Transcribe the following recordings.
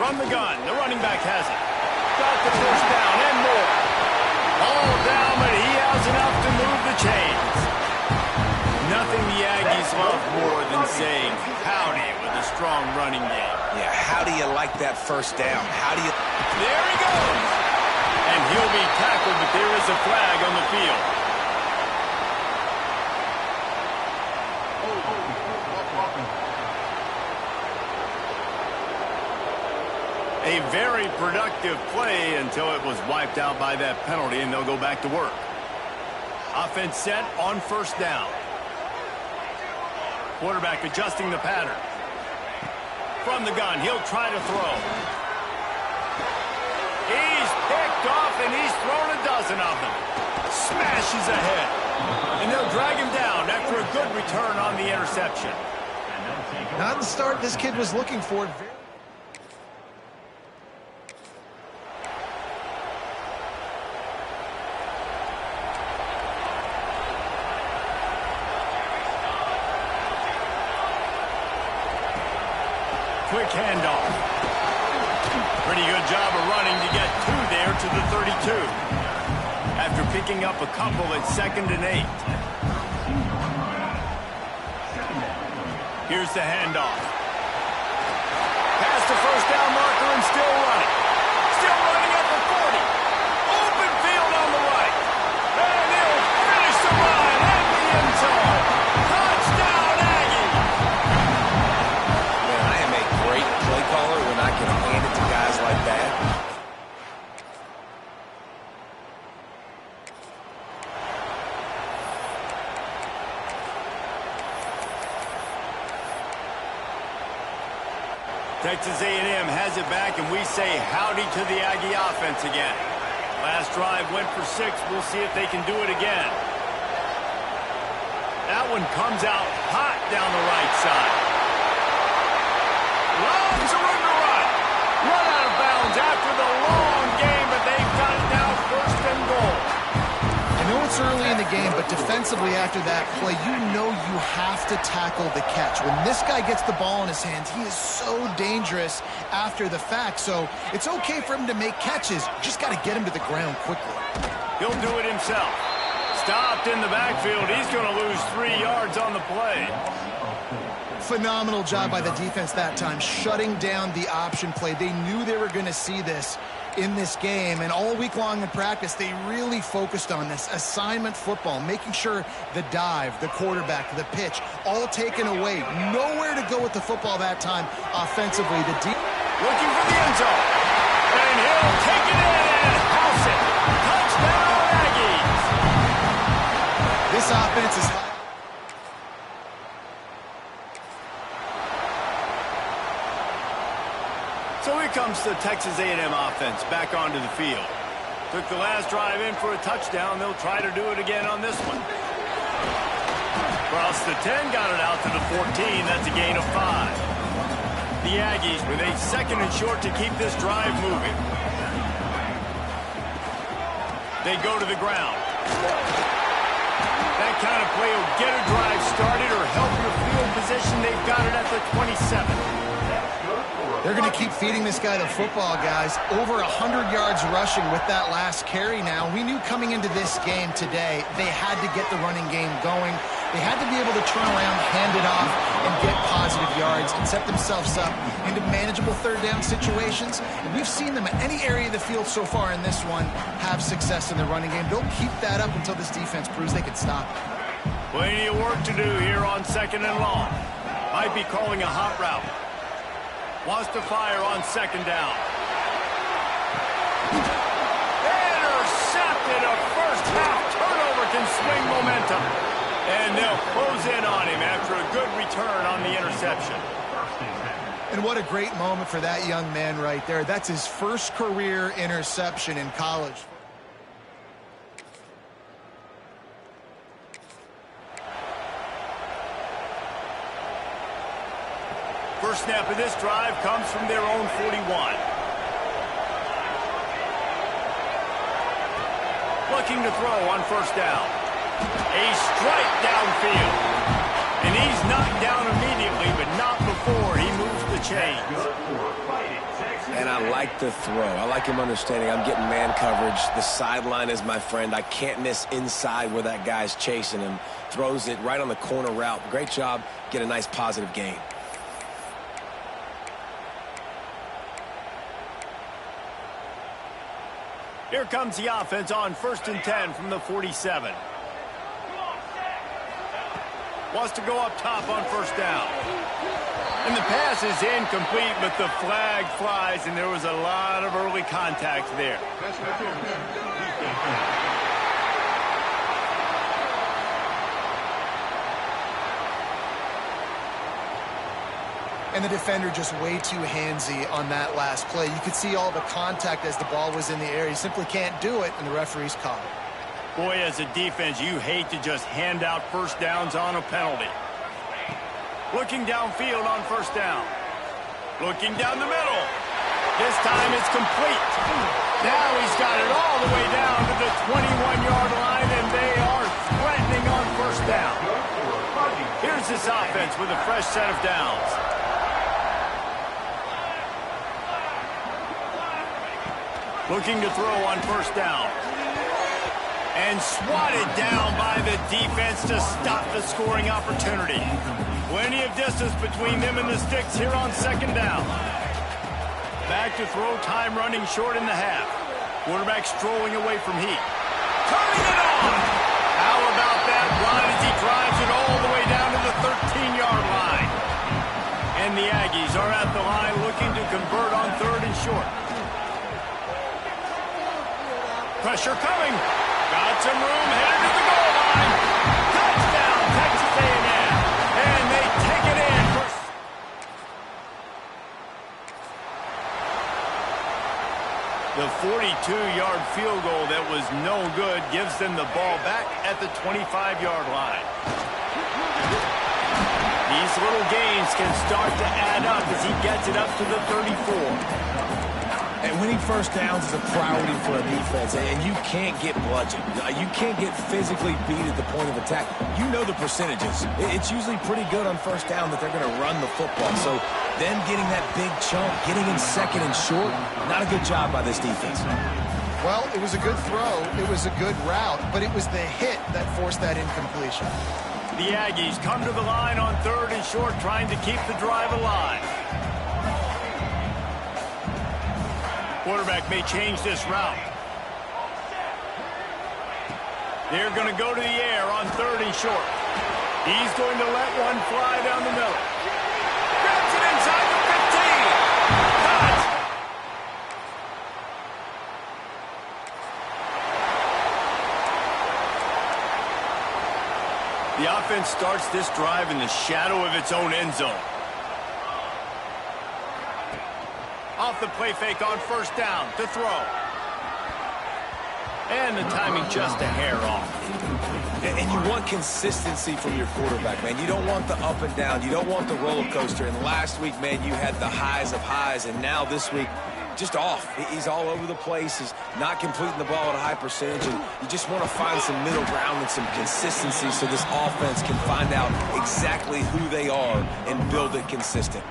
From the gun, the running back has it. Got the first down and more. All down, but he has enough to move the chains. Nothing the Aggies love more than saying howdy with a strong running game. Yeah, how do you like that first down? How do you... There he goes. And he'll be tackled, but there is a flag on the field. A very productive play until it was wiped out by that penalty, and they'll go back to work. Offense set on first down. Quarterback adjusting the pattern. From the gun, he'll try to throw. He's picked off, and he's thrown a dozen of them. Smashes ahead. And they'll drag him down after a good return on the interception. Not the start this kid was looking for. Quick handoff. Pretty good job of running to get two there to the 32. After picking up a couple at 2nd and 8. Here's the handoff. Past the first down marker and still running. Still running at the 40. Open field on the right. And he'll finish the run at the end zone. Touchdown, Aggie! Man, I am a great play caller when I can hand it to guys like that. Texas A&M has it back, and we say howdy to the Aggie offense again. Last drive went for 6. We'll see if they can do it again. That one comes out hot down the right side. Loves a run to run. Run out of bounds after the long game, but they've got it now 1st and goal. I know it's early in the game, but defensively after that play, you know you have to tackle the catch. When this guy gets the ball in his hands, he is so dangerous after the fact. So it's okay for him to make catches. Just got to get him to the ground quickly. He'll do it himself. Stopped in the backfield. He's going to lose 3 yards on the play. Phenomenal job by the defense that time, shutting down the option play. They knew they were going to see this in this game, and all week long in practice, they really focused on this assignment football, making sure the dive, the quarterback, the pitch, all taken away. Nowhere to go with the football that time offensively. Looking for the end zone, and he'll take it in and house it. Touchdown, Aggies! This offense is... So here comes the Texas A&M offense back onto the field. Took the last drive in for a touchdown. They'll try to do it again on this one. Across the 10, got it out to the 14. That's a gain of 5. The Aggies with a 2nd and short to keep this drive moving. They go to the ground. That kind of play will get a drive started or help your field position. They've got it at the 27. They're going to keep feeding this guy the football, guys. Over 100 yards rushing with that last carry now. We knew coming into this game today, they had to get the running game going. They had to be able to turn around, hand it off, and get positive yards and set themselves up into manageable 3rd down situations. And we've seen them at any area of the field so far in this one have success in the running game. They'll keep that up until this defense proves they can stop it. Plenty of work to do here on 2nd and long. Might be calling a hot route. Wants to fire on 2nd down. Intercepted. A first half turnover can swing momentum. And they'll close in on him after a good return on the interception. And what a great moment for that young man right there. That's his first career interception in college. First snap of this drive comes from their own 41. Looking to throw on 1st down. A strike downfield. And he's knocked down immediately, but not before he moves the chains. And I like the throw. I like him understanding I'm getting man coverage. The sideline is my friend. I can't miss inside where that guy's chasing him. Throws it right on the corner route. Great job. Get a nice positive gain. Here comes the offense on 1st and 10 from the 47. Wants to go up top on 1st down. And the pass is incomplete, but the flag flies, and there was a lot of early contact there. And the defender just way too handsy on that last play. You could see all the contact as the ball was in the air. He simply can't do it, and the referee's caught it. Boy, as a defense, you hate to just hand out 1st downs on a penalty. Looking downfield on 1st down. Looking down the middle. This time it's complete. Now he's got it all the way down to the 21-yard line, and they are threatening on 1st down. Here's this offense with a fresh set of downs. Looking to throw on 1st down. And swatted down by the defense to stop the scoring opportunity. Plenty of distance between them and the sticks here on 2nd down. Back to throw, time running short in the half. Quarterback strolling away from heat. Turning it on! How about that run as he drives it all the way down to the 13-yard line? And the Aggies are at the line looking to convert on 3rd and short. Pressure coming. Got some room, headed to the goal line. Touchdown, Texas A&M. And they take it in. The 42-yard field goal that was no good gives them the ball back at the 25-yard line. These little gains can start to add up as he gets it up to the 34. And winning 1st downs is a priority for a defense, and you can't get bludgeoned. You can't get physically beat at the point of attack. You know the percentages. It's usually pretty good on 1st down that they're going to run the football. So then getting that big chunk, getting in 2nd and short, not a good job by this defense. Well, it was a good throw. It was a good route, but it was the hit that forced that incompletion. The Aggies come to the line on 3rd and short, trying to keep the drive alive. Quarterback may change this route. They're going to go to the air on 3rd and short. He's going to let one fly down the middle. Grabs it inside the 15. Cut! The offense starts this drive in the shadow of its own end zone. Off the play fake on 1st down to throw. And the timing just a hair off. And you want consistency from your quarterback, man. You don't want the up and down. You don't want the roller coaster. And last week, man, you had the highs of highs. And now this week, just off. He's all over the place. He's not completing the ball at a high percentage. And you just want to find some middle ground and some consistency so this offense can find out exactly who they are and build it consistent.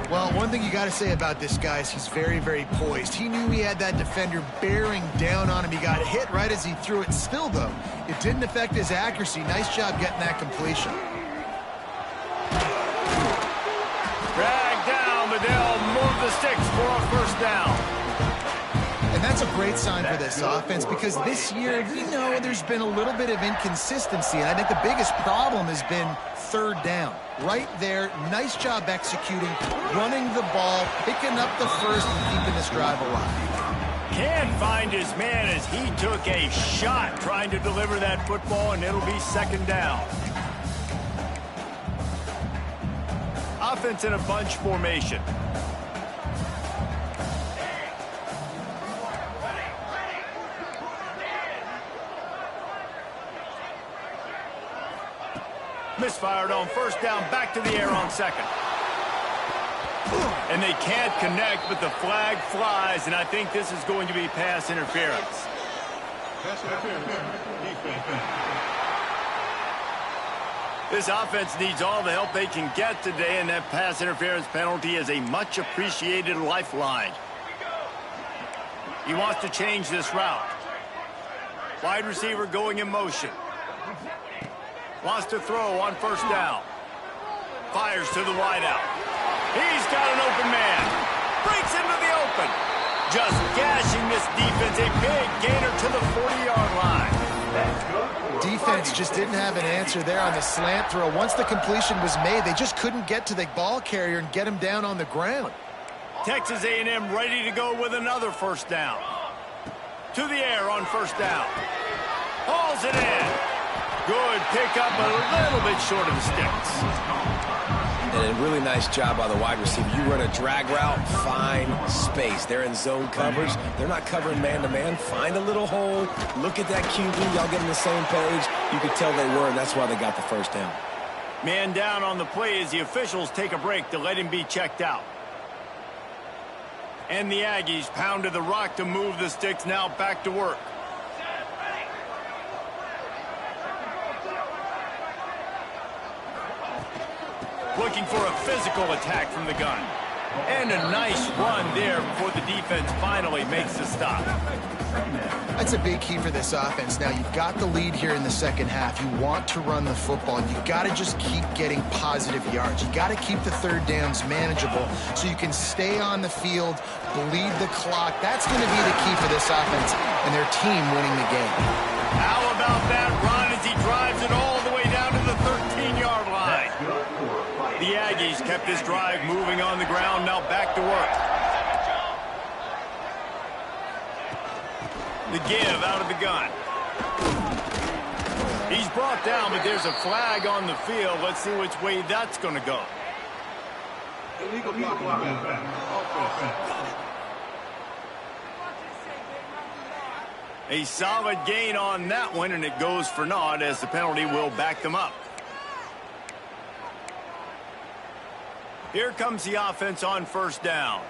Well, one thing you got to say about this guy is he's very, very poised. He knew he had that defender bearing down on him. He got hit right as he threw it. Still, though, it didn't affect his accuracy. Nice job getting that completion. Dragged down, but they'll move the sticks for a 1st down. And that's a great sign for this offense because this year, you know, there's been a little bit of inconsistency. And I think the biggest problem has been 3rd down. Right there, nice job executing, running the ball, picking up the 1st, and keeping this drive alive. Can't find his man as he took a shot trying to deliver that football, and it'll be 2nd down. Offense in a bunch formation. Misfired on 1st down, back to the air on 2nd. And they can't connect, but the flag flies, and I think this is going to be pass interference. This offense needs all the help they can get today, and that pass interference penalty is a much-appreciated lifeline. He wants to change this route. Wide receiver going in motion. Wants to throw on first down. Fires to the wideout. He's got an open man. Breaks into the open. Just gashing this defense. A big gainer to the 40-yard line. Defense just didn't have an answer there on the slant throw. Once the completion was made, they just couldn't get to the ball carrier and get him down on the ground. Texas A&M ready to go with another first down. To the air on first down. Hauls it in. Good pickup, a little bit short of the sticks. And a really nice job by the wide receiver. You run a drag route, find space. They're in zone coverage. They're not covering man-to-man. Find a little hole. Look at that QB. Y'all get on the same page. You could tell they were, and that's why they got the first down. Man down on the play as the officials take a break to let him be checked out. And the Aggies pounded the rock to move the sticks, now back to work. Looking for a physical attack from the gun. And a nice run there before the defense finally makes the stop. That's a big key for this offense. Now, you've got the lead here in the second half. You want to run the football. You've got to just keep getting positive yards. You've got to keep the third downs manageable so you can stay on the field, bleed the clock. That's going to be the key for this offense and their team winning the game. How about that run as he drives it all the way down to the 13-yard line? The Aggies kept this drive moving on the ground, now back to work. The give out of the gun. He's brought down, but there's a flag on the field. Let's see which way that's going to go. Illegal block. A solid gain on that one, and it goes for naught as the penalty will back them up. Here comes the offense on first down.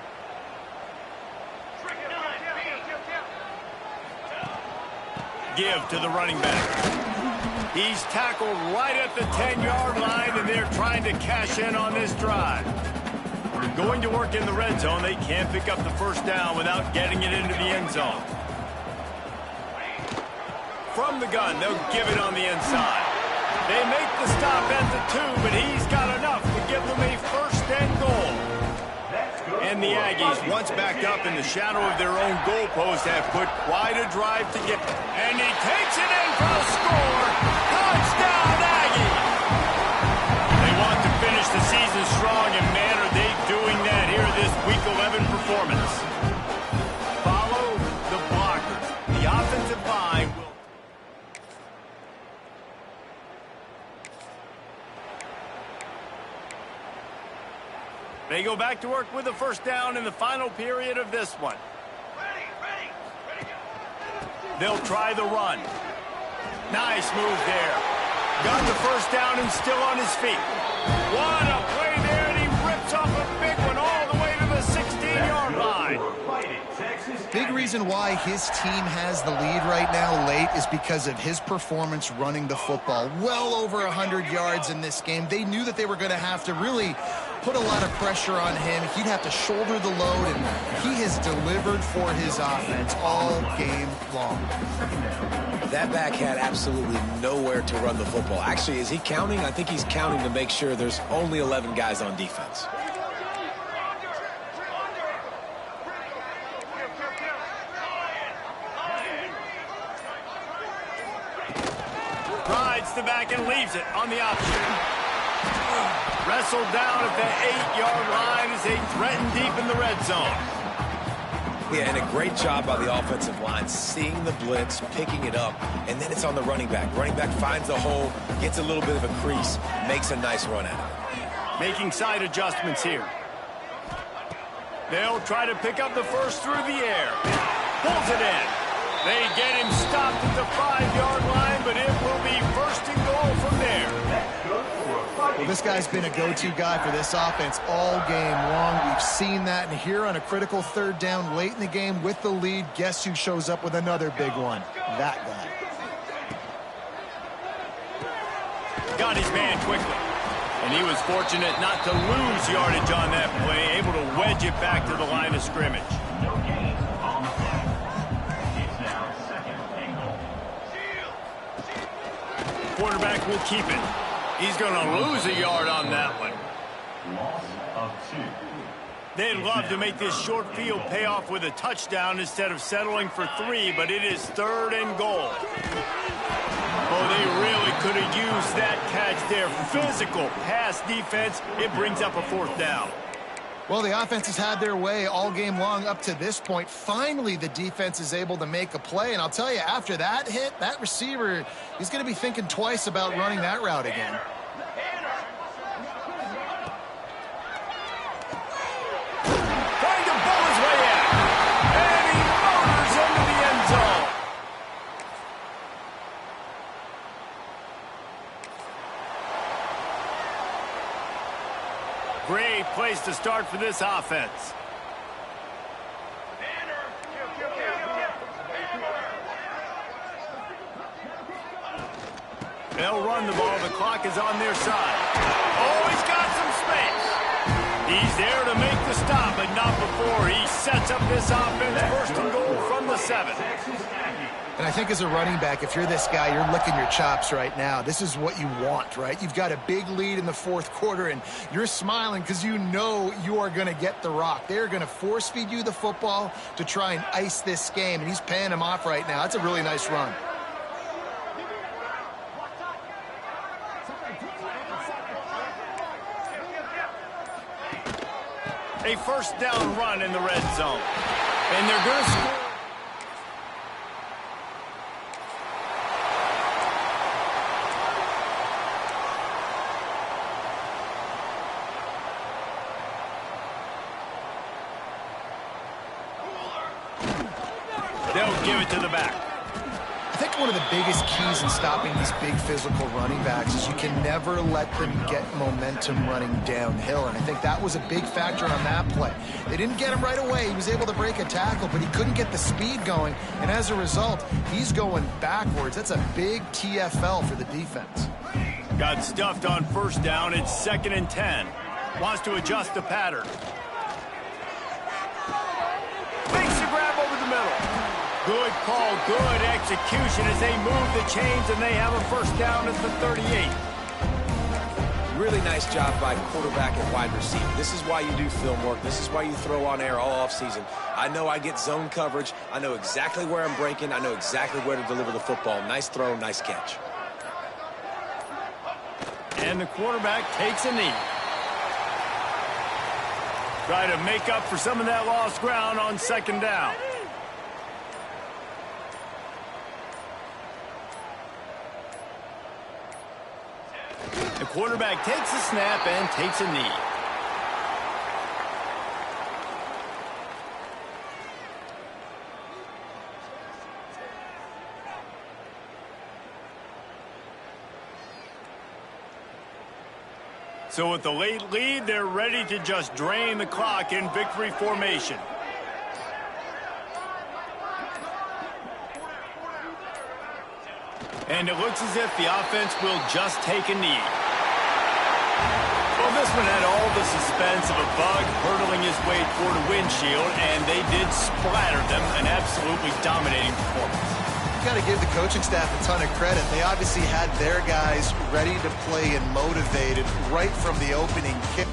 Give to the running back. He's tackled right at the 10-yard line, and they're trying to cash in on this drive. Going to work in the red zone. They can't pick up the first down without getting it into the end zone. From the gun, they'll give it on the inside. They make the stop at the 2, but he's got enough to give them a first and goal. And the Aggies, once backed up in the shadow of their own goalpost, have put quite a drive together. And he takes it in for a score. Touchdown, Aggies! They want to finish the season strong, and man, are they doing that here this Week 11 performance. Follow the blockers. The offensive line will... They go back to work with the first down in the final period of this one. They'll try the run. Nice move there. Got the first down and still on his feet. What a play there, and he rips off a big one all the way to the 16-yard line. Big reason why his team has the lead right now late is because of his performance running the football. Well over 100 yards in this game. They knew that they were going to have to really put a lot of pressure on him. He'd have to shoulder the load, and he has delivered for his offense all game long. That back had absolutely nowhere to run the football. Actually, is he counting? I think he's counting to make sure there's only 11 guys on defense. Rides the back and leaves it on the option. Wrestled down at the 8-yard line as they threaten deep in the red zone. Yeah, and a great job by the offensive line, seeing the blitz, picking it up, and then it's on the running back. Running back finds the hole, gets a little bit of a crease, makes a nice run at it. Making side adjustments here. They'll try to pick up the first through the air. Pulls it in. They get him stopped at the 5-yard line, but it will be first and goal from there. Well, this guy's been a go-to guy for this offense all game long. We've seen that, and here on a critical third down late in the game with the lead, guess who shows up with another big one? That guy. got his man quickly. And he was fortunate not to lose yardage on that play, able to wedge it back to the line of scrimmage. Quarterback will keep it. He's going to lose a yard on that one. Loss of 2. They'd love to make this short field pay off with a touchdown instead of settling for 3, but it is 3rd and goal. Oh, they really could have used that catch there. Physical pass defense. It brings up a 4th down. Well, the offense has had their way all game long up to this point. Finally, the defense is able to make a play. And I'll tell you, after that hit, that receiver, he's going to be thinking twice about running that route again. Trying to bowl his way out. And he motors into the end zone. Great place to start for this offense. They'll run the ball. The clock is on their side. Oh, he's got some space. He's there to make the stop, but not before he sets up this offense. 1st and goal from the 7. And I think as a running back, if you're this guy, you're licking your chops right now. This is what you want, right? You've got a big lead in the 4th quarter, and you're smiling because you know you are going to get the rock. They're going to force feed you the football to try and ice this game, and he's paying him off right now. That's a really nice run. A 1st down run in the red zone. And they're going to score. They'll give it to the back. I think one of the biggest keys in stopping these big physical running backs is you can never let them get momentum running downhill. And I think that was a big factor on that play. They didn't get him right away. He was able to break a tackle, but he couldn't get the speed going. And as a result, he's going backwards. That's a big TFL for the defense. Got stuffed on 1st down. It's 2nd and 10. Wants to adjust the pattern. Makes the grab over the middle. Good call, good execution as they move the chains, and they have a 1st down at the 38. Really nice job by quarterback and wide receiver. This is why you do film work. This is why you throw on air all offseason. I know I get zone coverage. I know exactly where I'm breaking. I know exactly where to deliver the football. Nice throw, nice catch. And the quarterback takes a knee. Try to make up for some of that lost ground on 2nd down. The quarterback takes a snap and takes a knee. So with the late lead, they're ready to just drain the clock in victory formation. And it looks as if the offense will just take a knee. Well, this one had all the suspense of a bug hurtling his way toward a windshield, and they did splatter them. An absolutely dominating performance. You got to give the coaching staff a ton of credit. They obviously had their guys ready to play and motivated right from the opening kick.